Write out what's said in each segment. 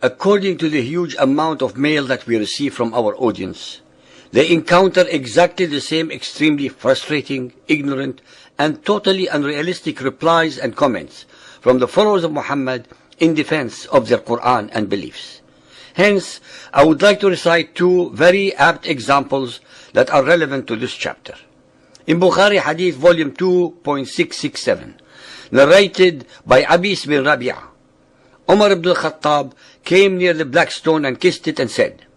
According to the huge amount of mail that we receive from our audience, they encounter exactly the same extremely frustrating, ignorant, and totally unrealistic replies and comments from the followers of Muhammad in defense of their Quran and beliefs. Hence, I would like to recite two very apt examples that are relevant to this chapter. In Bukhari Hadith volume 2.667, narrated by Abis bin Rabi'ah, Umar ibn al-Khattab came near the black stone and kissed it and said,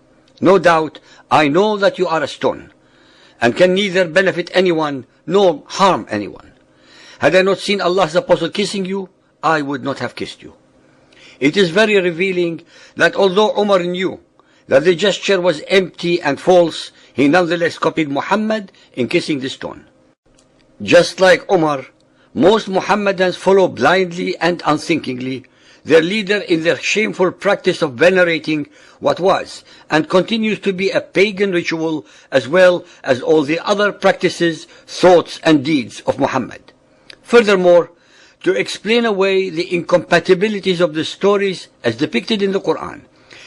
"No doubt, I know that you are a stone, and can neither benefit anyone nor harm anyone. Had I not seen Allah's apostle kissing you, I would not have kissed you." It is very revealing that although Umar knew that the gesture was empty and false, he nonetheless copied Muhammad in kissing the stone. Just like Umar, most Muhammadans follow blindly and unthinkingly their leader in their shameful practice of venerating what was and continues to be a pagan ritual, as well as all the other practices, thoughts and deeds of Muhammad. Furthermore, to explain away the incompatibilities of the stories as depicted in the Quran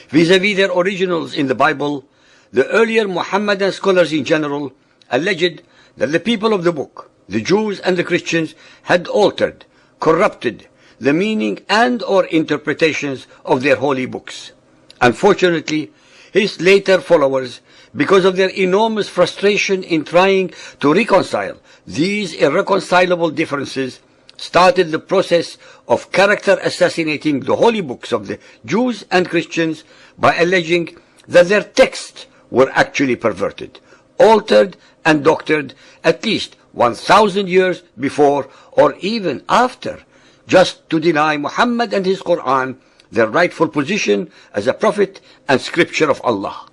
vis-à-vis their originals in the Bible, the earlier Muhammadan scholars in general alleged that the people of the book, the Jews and the Christians, had altered, corrupted the meaning and or interpretations of their holy books. Unfortunately, his later followers, because of their enormous frustration in trying to reconcile these irreconcilable differences, started the process of character assassinating the holy books of the Jews and Christians by alleging that their texts were actually perverted, altered and doctored at least 1,000 years before or even after, just to deny Muhammad and his Quran their rightful position as a prophet and scripture of Allah.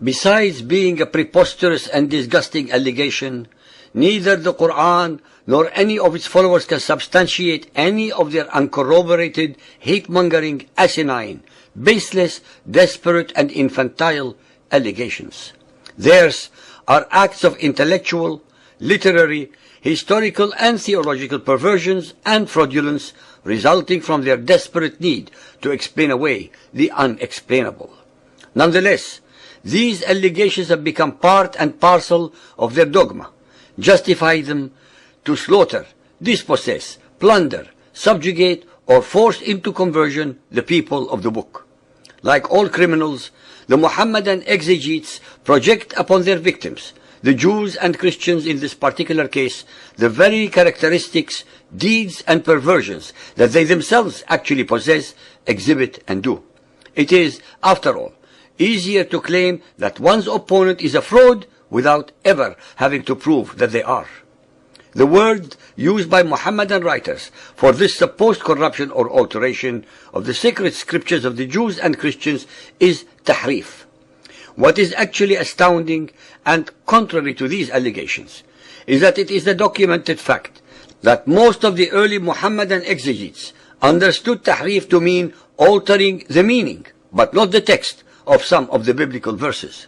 Besides being a preposterous and disgusting allegation, neither the Quran nor any of its followers can substantiate any of their uncorroborated, hate-mongering, asinine, baseless, desperate and infantile allegations. Theirs are acts of intellectual, literary, historical and theological perversions and fraudulence resulting from their desperate need to explain away the unexplainable. Nonetheless, these allegations have become part and parcel of their dogma, justify them to slaughter, dispossess, plunder, subjugate, or force into conversion the people of the book. Like all criminals, the Muhammadan exegetes project upon their victims, the Jews and Christians in this particular case, the very characteristics, deeds and perversions that they themselves actually possess, exhibit and do. It is, after all, easier to claim that one's opponent is a fraud without ever having to prove that they are. The word used by Muhammadan writers for this supposed corruption or alteration of the sacred scriptures of the Jews and Christians is tahrif. What is actually astounding and contrary to these allegations is that it is a documented fact that most of the early Muhammadan exegetes understood tahrif to mean altering the meaning, but not the text of some of the biblical verses.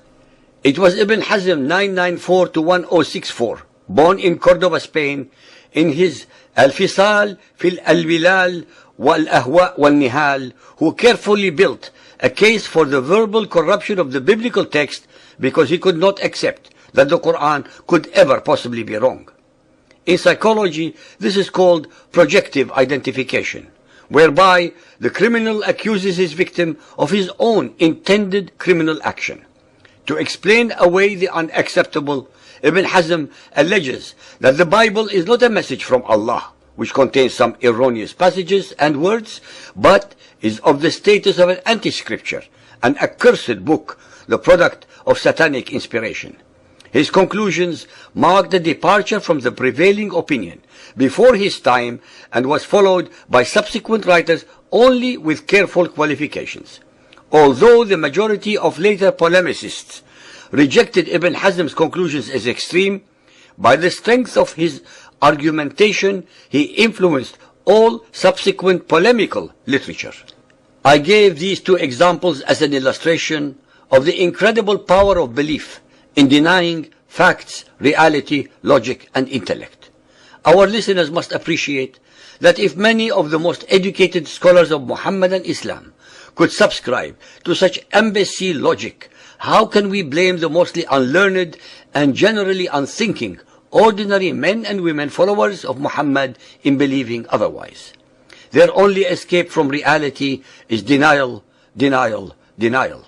It was Ibn Hazm 994 to 1064, born in Cordoba, Spain, in his Al-Fisal fil Al-Bilal wal-Ahwa wal-Nihal, who carefully built a case for the verbal corruption of the biblical text because he could not accept that the Quran could ever possibly be wrong. In psychology, this is called projective identification, whereby the criminal accuses his victim of his own intended criminal action. To explain away the unacceptable, Ibn Hazm alleges that the Bible is not a message from Allah, which contains some erroneous passages and words, but is of the status of an anti-scripture, an accursed book, the product of satanic inspiration. His conclusions mark the departure from the prevailing opinion before his time and was followed by subsequent writers only with careful qualifications. Although the majority of later polemicists rejected Ibn Hazm's conclusions as extreme, by the strength of his argumentation he influenced all subsequent polemical literature. I gave these two examples as an illustration of the incredible power of belief in denying facts, reality, logic, and intellect. Our listeners must appreciate that if many of the most educated scholars of Muhammadan Islam could subscribe to such embassy logic, how can we blame the mostly unlearned and generally unthinking ordinary men and women followers of Muhammad in believing otherwise? Their only escape from reality is denial, denial, denial.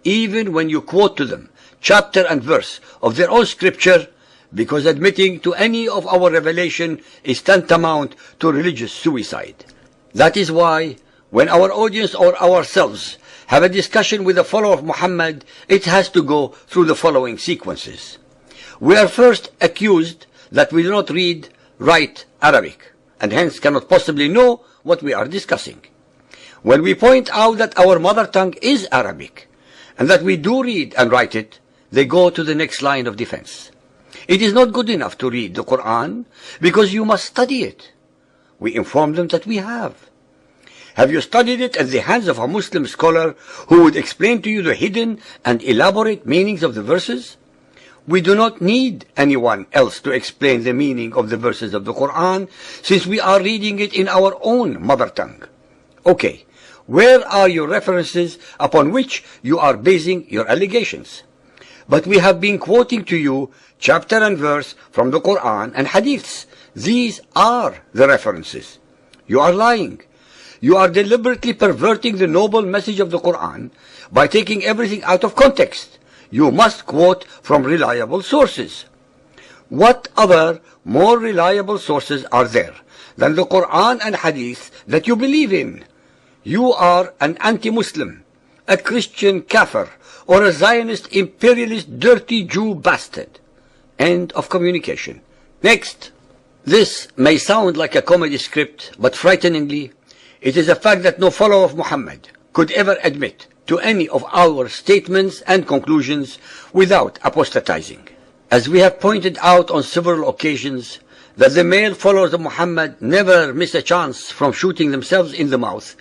Even when you quote to them chapter and verse of their own scripture, because admitting to any of our revelation is tantamount to religious suicide. That is why, when our audience or ourselves have a discussion with a follower of Muhammad, it has to go through the following sequences. We are first accused that we do not read, write Arabic, and hence cannot possibly know what we are discussing. When we point out that our mother tongue is Arabic, and that we do read and write it, they go to the next line of defense. It is not good enough to read the Quran, because you must study it. We inform them that we have. Have you studied it at the hands of a Muslim scholar who would explain to you the hidden and elaborate meanings of the verses? We do not need anyone else to explain the meaning of the verses of the Quran, since we are reading it in our own mother tongue. Okay, where are your references upon which you are basing your allegations? But we have been quoting to you chapter and verse from the Quran and hadiths. These are the references. You are lying. You are deliberately perverting the noble message of the Quran by taking everything out of context. You must quote from reliable sources. What other more reliable sources are there than the Quran and hadith that you believe in? You are an anti-Muslim, a Christian kafir, or a Zionist imperialist dirty Jew bastard. End of communication. Next. This may sound like a comedy script, but frighteningly, it is a fact that no follower of Muhammad could ever admit to any of our statements and conclusions without apostatizing. As we have pointed out on several occasions, that the male followers of Muhammad never miss a chance from shooting themselves in the mouth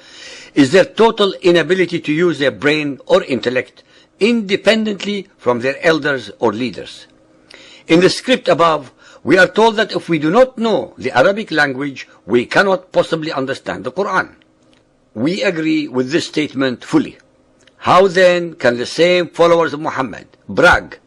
is their total inability to use their brain or intellect independently from their elders or leaders. In the script above, we are told that if we do not know the Arabic language, we cannot possibly understand the Quran. We agree with this statement fully. How then can the same followers of Muhammad brag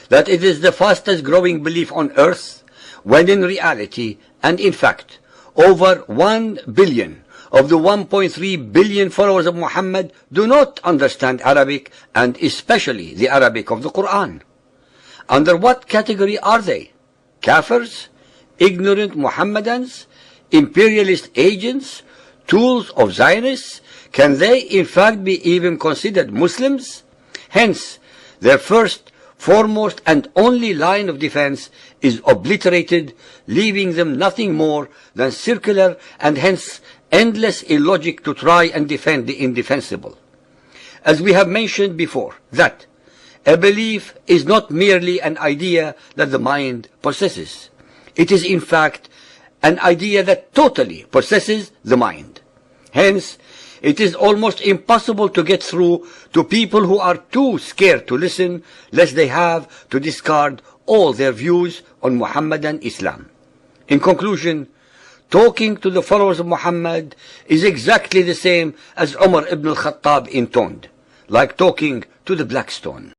that it is the fastest growing belief on earth, when in reality and in fact, over 1 billion of the 1.3 billion followers of Muhammad do not understand Arabic, and especially the Arabic of the Quran? Under what category are they? Kafirs, ignorant Muhammadans, imperialist agents, tools of Zionists? Can they in fact be even considered Muslims? Hence, their first, foremost and only line of defense is obliterated, leaving them nothing more than circular and hence endless illogic to try and defend the indefensible. As we have mentioned before, that a belief is not merely an idea that the mind possesses. It is in fact an idea that totally possesses the mind. Hence, it is almost impossible to get through to people who are too scared to listen, lest they have to discard all their views on Muhammadan Islam. In conclusion, talking to the followers of Muhammad is exactly the same as Umar ibn al-Khattab intoned, like talking to the black stone.